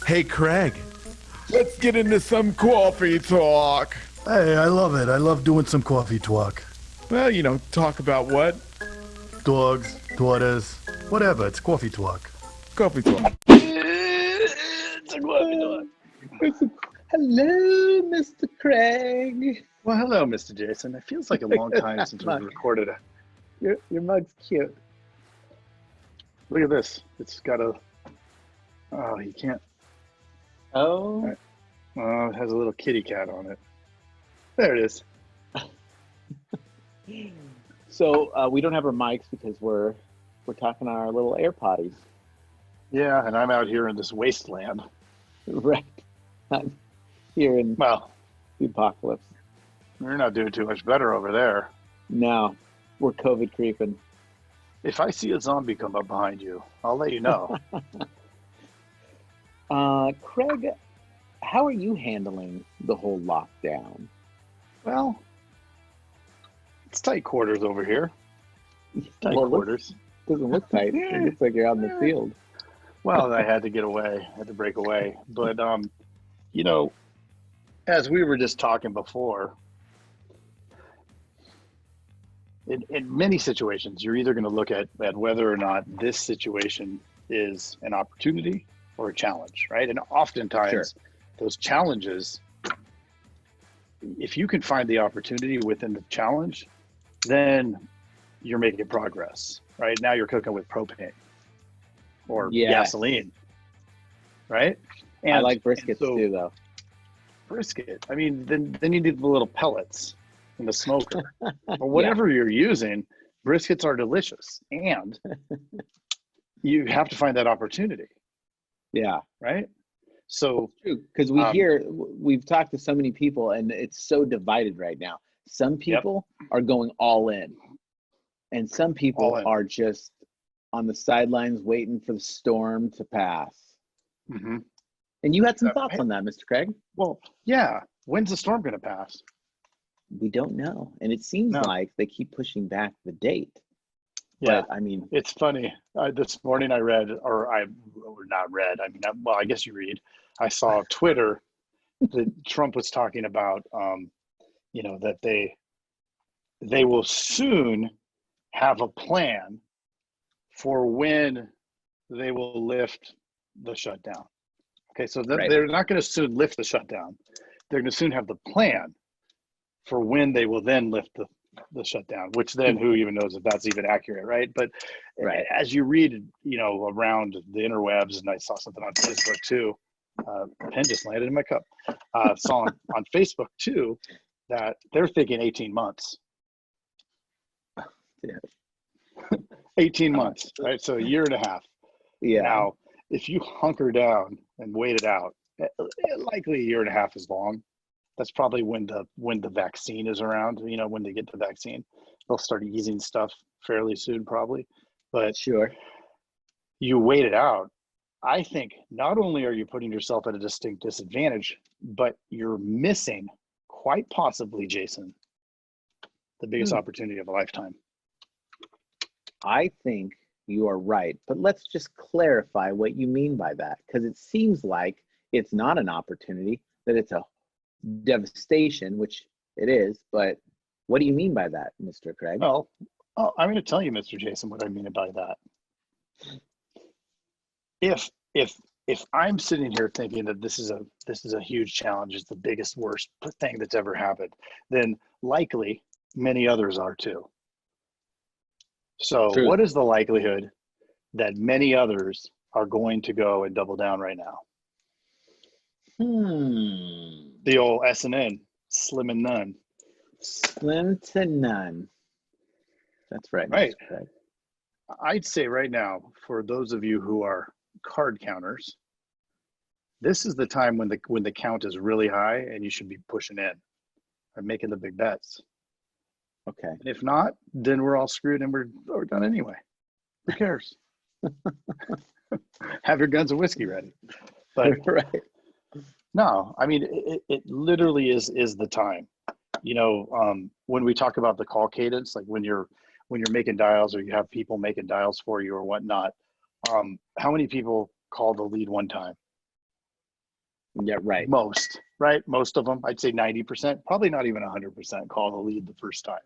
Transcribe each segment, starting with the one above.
Hey, Craig, let's get into some coffee talk. Hey, I love it. I love doing some coffee talk. Well, talk about what? Dogs, daughters, whatever. It's coffee talk. Coffee talk. It's a coffee talk. Hello, Mr. Craig. Well, hello, Mr. Jason. It feels like a long time since we've recorded a... Your mug's cute. Look at this. It's got a... Oh, you can't... Oh. It has a little kitty cat on it. There it is. So we don't have our mics because we're talking on our little AirPoddies. Yeah, and I'm out here in this wasteland. Right. I'm here in Well, the apocalypse. we're not doing too much better over there. No, we're COVID creeping. If I see a zombie come up behind you, I'll let you know. Craig, how are you handling the whole lockdown? Well, it's tight quarters over here. Tight Well, quarters. Doesn't look tight. It looks like you're out in the field. Well, I had to get away. I had to break away. But, as we were just talking before, in many situations, you're either going to look at whether or not this situation is an opportunity or a challenge, right? And oftentimes, those challenges, if you can find the opportunity within the challenge, then you're making progress, right? Now you're cooking with propane or gasoline, right? And I like briskets too, though. Brisket. I mean, then you need the little pellets in the smoker or whatever you're using. Briskets are delicious, and you have to find that opportunity. Yeah, right. So true, because we've talked to so many people, and it's so divided right now. Some people are going all in, and some people are just on the sidelines waiting for the storm to pass. Mm-hmm. And you had some thoughts on that, Mr. Craig? Well, yeah. When's the storm going to pass? We don't know. And it seems like they keep pushing back the date. Yeah. But, I mean, it's funny. This morning I read, or not read, I mean, I guess you read. I saw Twitter that Trump was talking about, that they will soon have a plan for when they will lift the shutdown. Okay, so they're not going to soon lift the shutdown. They're going to soon have the plan for when they will then lift the shutdown, which then who even knows if that's even accurate, right? But as you read, around the interwebs, and I saw something on Facebook too, pen just landed in my cup, saw on Facebook too, that they're thinking 18 months. Yeah. 18 months, right? So a year and a half. Yeah. Now, if you hunker down and wait it out, likely a year and a half is long. That's probably when the vaccine is around. When they get the vaccine, they'll start easing stuff fairly soon, probably. But sure, you wait it out. I think not only are you putting yourself at a distinct disadvantage, but you're missing, quite possibly, Jason, the biggest opportunity of a lifetime. I think you are right, but let's just clarify what you mean by that, because it seems like it's not an opportunity, that it's a devastation, which it is, but what do you mean by that, Mr. Craig? Well, I'm going to tell you, Mr. Jason, what I mean by that. If I'm sitting here thinking that this is a huge challenge, it's the biggest, worst thing that's ever happened, then likely many others are too. So what is the likelihood that many others are going to go and double down right now? The old S&N, slim and none. Slim to none. That's right. Right. I'd say right now, for those of you who are card counters, this is the time when the count is really high and you should be pushing in and making the big bets. Okay. And if not, then we're all screwed and we're done anyway. Who cares? Have your guns and whiskey ready. But no, I mean, it literally is the time. When we talk about the call cadence, like when you're making dials or you have people making dials for you or whatnot, how many people call the lead one time? Yeah, right. Most, right? Most of them, I'd say 90%, probably not even 100% call the lead the first time,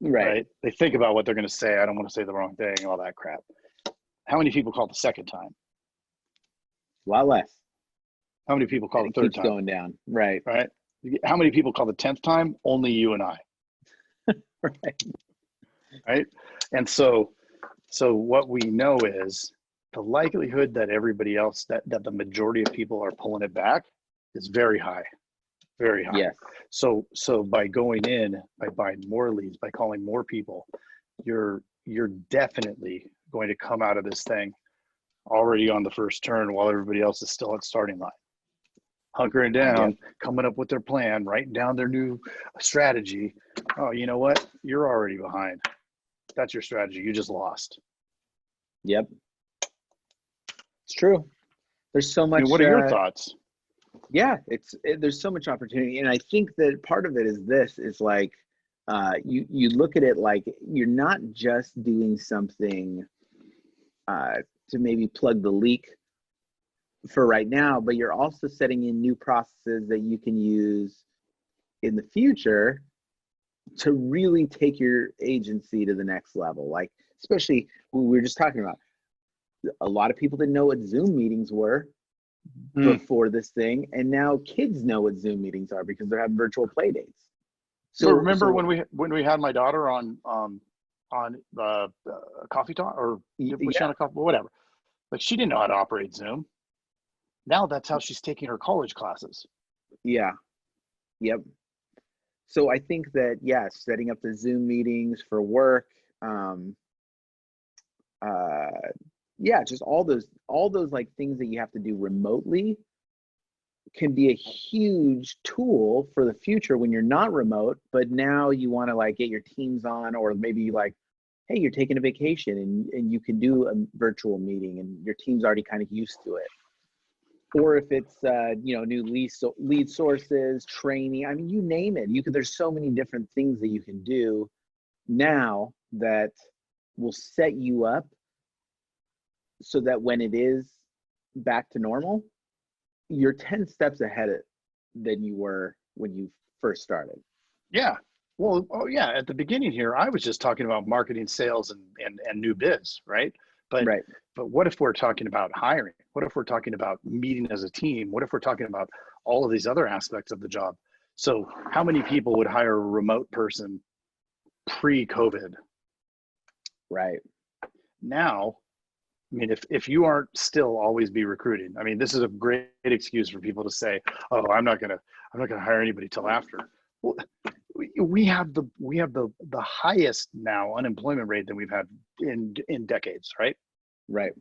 right? They think about what they're going to say. I don't want to say the wrong thing, all that crap. How many people call the second time? A lot less. How many people call And the it third keeps time? going down. Right. Right? How many people call the 10th time? Only you and I. Right. Right? And so what we know is the likelihood that everybody else, that the majority of people are pulling it back is very high. Very high. Yes. So by going in, by buying more leads, by calling more people, you're definitely going to come out of this thing already on the first turn while everybody else is still at starting line. Hunkering down, coming up with their plan, writing down their new strategy. Oh, you know what? You're already behind. That's your strategy. You just lost. Yep. It's true. There's so much. I mean, what are your thoughts? Yeah, there's so much opportunity, and I think that part of it is this is like you look at it like you're not just doing something to maybe plug the leak for right now, but you're also setting in new processes that you can use in the future to really take your agency to the next level. Like, especially we were just talking about, a lot of people didn't know what Zoom meetings were before this thing, and now kids know what Zoom meetings are because they're having virtual play dates. So remember when we had my daughter on coffee talk, or was she on a coffee, whatever, like she didn't know how to operate Zoom. Now that's how she's taking her college classes. Yeah. Yep. So I think that, yeah, setting up the Zoom meetings for work, yeah, just all those like things that you have to do remotely can be a huge tool for the future when you're not remote, but now you want to like get your teams on, or maybe like, hey, you're taking a vacation and you can do a virtual meeting and your team's already kind of used to it. Or if it's new lead sources, training, I mean, you name it. There's so many different things that you can do now that will set you up so that when it is back to normal, you're 10 steps ahead than you were when you first started. Yeah. Well, yeah. At the beginning here, I was just talking about marketing, sales, and new biz, right? But what if we're talking about hiring? What if we're talking about meeting as a team? What if we're talking about all of these other aspects of the job? So how many people would hire a remote person pre-COVID? Right. Now, I mean, if you aren't still always be recruiting, I mean, this is a great excuse for people to say, "Oh, I'm not gonna hire anybody till after." Well, we have the highest now unemployment rate than we've had in decades, right? Right.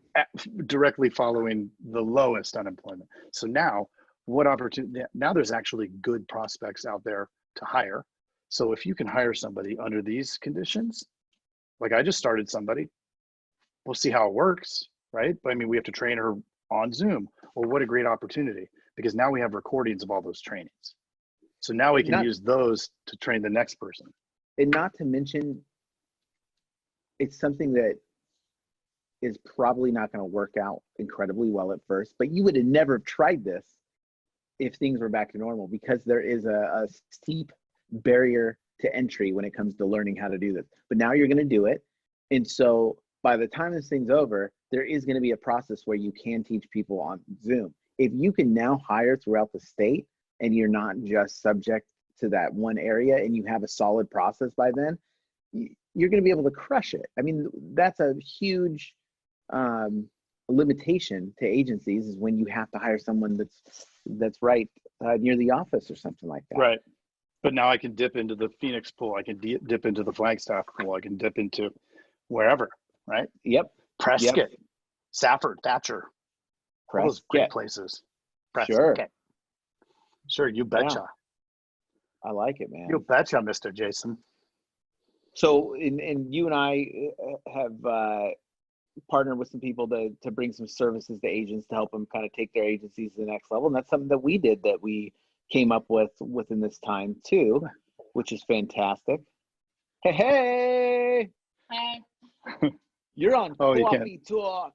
Directly following the lowest unemployment. So now, what opportunity? Now there's actually good prospects out there to hire. So if you can hire somebody under these conditions, like I just started somebody. We'll see how it works, right? But I mean, we have to train her on Zoom. Well, what a great opportunity, because now we have recordings of all those trainings. So now we can use those to train the next person. And not to mention, it's something that is probably not going to work out incredibly well at first, but you would have never tried this if things were back to normal, because there is a steep barrier to entry when it comes to learning how to do this. But now you're going to do it. And so by the time this thing's over, there is going to be a process where you can teach people on Zoom. If you can now hire throughout the state and you're not just subject to that one area and you have a solid process by then, you're going to be able to crush it. I mean, that's a huge limitation to agencies, is when you have to hire someone that's right near the office or something like that. Right. But now I can dip into the Phoenix pool. I can dip into the Flagstaff pool. I can dip into wherever. Right? Yep. Prescott, yep. Safford, Thatcher, all those great places. Prescott. Sure, you betcha. Yeah. I like it, man. You betcha, Mr. Jason. So, and you and I have partnered with some people to bring some services to agents to help them kind of take their agencies to the next level. And that's something that we did, that we came up with within this time too, which is fantastic. Hey. You're on Coffee Talk.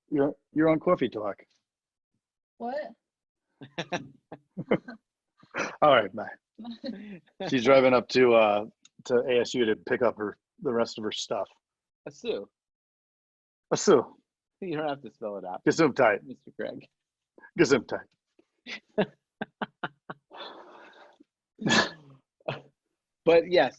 You're on Coffee Talk. What? All right, bye. She's driving up to ASU to pick up the rest of her stuff. Asu. Asu, You don't have to spell it out, Gesundheit, Mr. Craig. Gesundheit. But yes,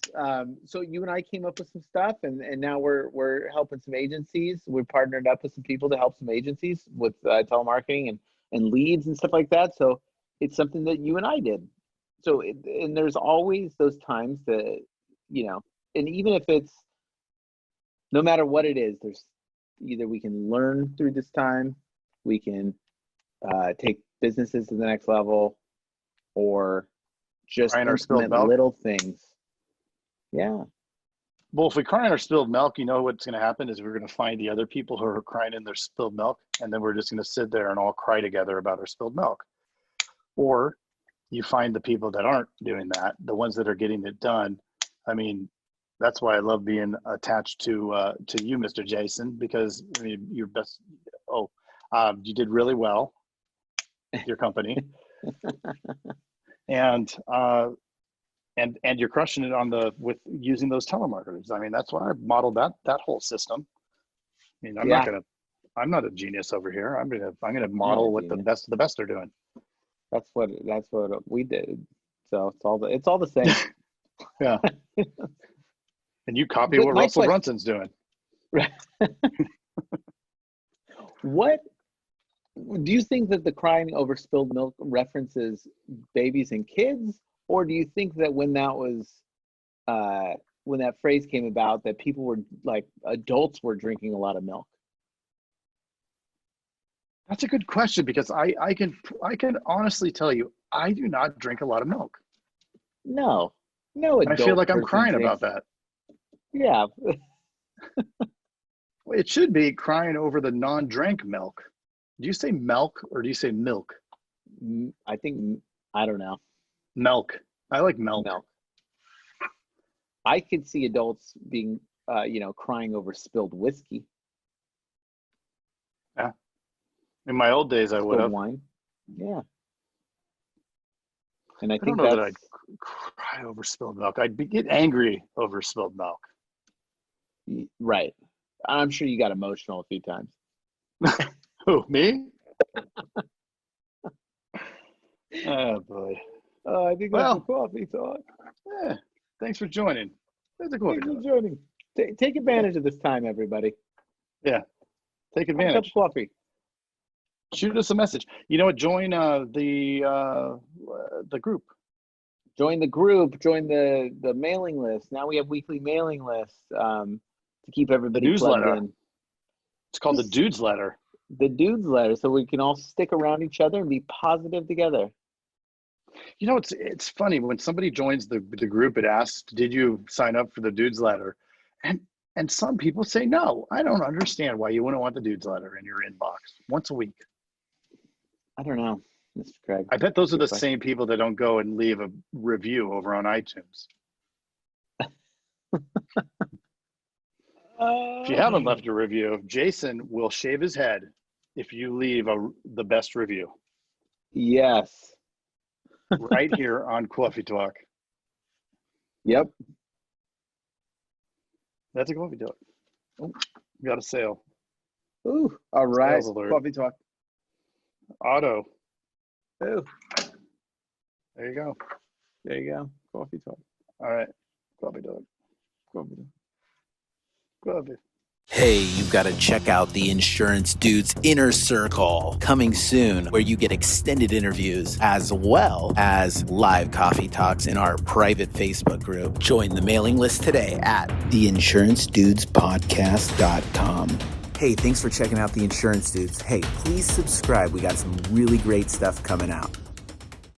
so you and I came up with some stuff, and now we're helping some agencies. We're partnered up with some people to help some agencies with telemarketing and leads and stuff like that. So it's something that you and I did. So and there's always those times that, you know, and even if it's, no matter what it is, there's either we can learn through this time, we can take businesses to the next level, or just Crying our spilled implement milk? little things. Yeah. Well, if we cry in our spilled milk, you know what's going to happen is we're going to find the other people who are crying in their spilled milk, and then we're just going to sit there and all cry together about our spilled milk. Or you find the people that aren't doing that, the ones that are getting it done. I mean, that's why I love being attached to you, Mr. Jason, because I mean, you're best. Oh, you did really well, your company, and you're crushing it with using those telemarketers. I mean, that's why I modeled that whole system. I mean, I'm not a genius over here. I'm gonna model what the best are doing. That's what we did. So it's all the same. Yeah. And you copy what Russell Brunson's doing. What do you think that the crying over spilled milk references babies and kids, or do you think that when that phrase came about, that people were like, adults were drinking a lot of milk? That's a good question, because I can honestly tell you, I do not drink a lot of milk. No and I feel like I'm crying about that. Yeah. It should be crying over the non-drank milk. Do you say milk or do you say milk? I don't know. Milk. I like milk. I could see adults being, crying over spilled whiskey. Yeah. In my old days, I would have. Wine. Yeah. And I don't know that I'd cry over spilled milk. I'd get angry over spilled milk. Right. I'm sure you got emotional a few times. Who, me? Oh, boy. I think that's a coffee talk. Yeah. Thanks for joining. That's a coffee talk. Thanks for joining. Take advantage of this time, everybody. Yeah. Take advantage. Have a cup of coffee. Shoot us a message. You know what? Join the group. Join the group. Join the mailing list. Now we have weekly mailing lists to keep everybody plugged in. It's called the Dudes Letter. The Dudes Letter, so we can all stick around each other and be positive together. You know, it's funny when somebody joins the group. It asks, "Did you sign up for the Dudes Letter?" And some people say, "No, I don't understand why you wouldn't want the Dudes Letter in your inbox once a week." I don't know, Mr. Craig. I bet those are the same people that don't go and leave a review over on iTunes. If you haven't left a review, Jason will shave his head if you leave the best review. Yes. Right here on Coffee Talk. Yep. That's a Coffee Talk. Oh, got a sale. Ooh, all right. Coffee Talk. Auto. Ooh. There you go. There you go. Coffee Talk. All right. Coffee Talk. Coffee Talk. Coffee. Hey, you've got to check out the Insurance Dudes Inner Circle coming soon, where you get extended interviews as well as live coffee talks in our private Facebook group. Join the mailing list today at theinsurancedudespodcast.com. Hey, thanks for checking out the Insurance Dudes. Hey, please subscribe. We got some really great stuff coming out.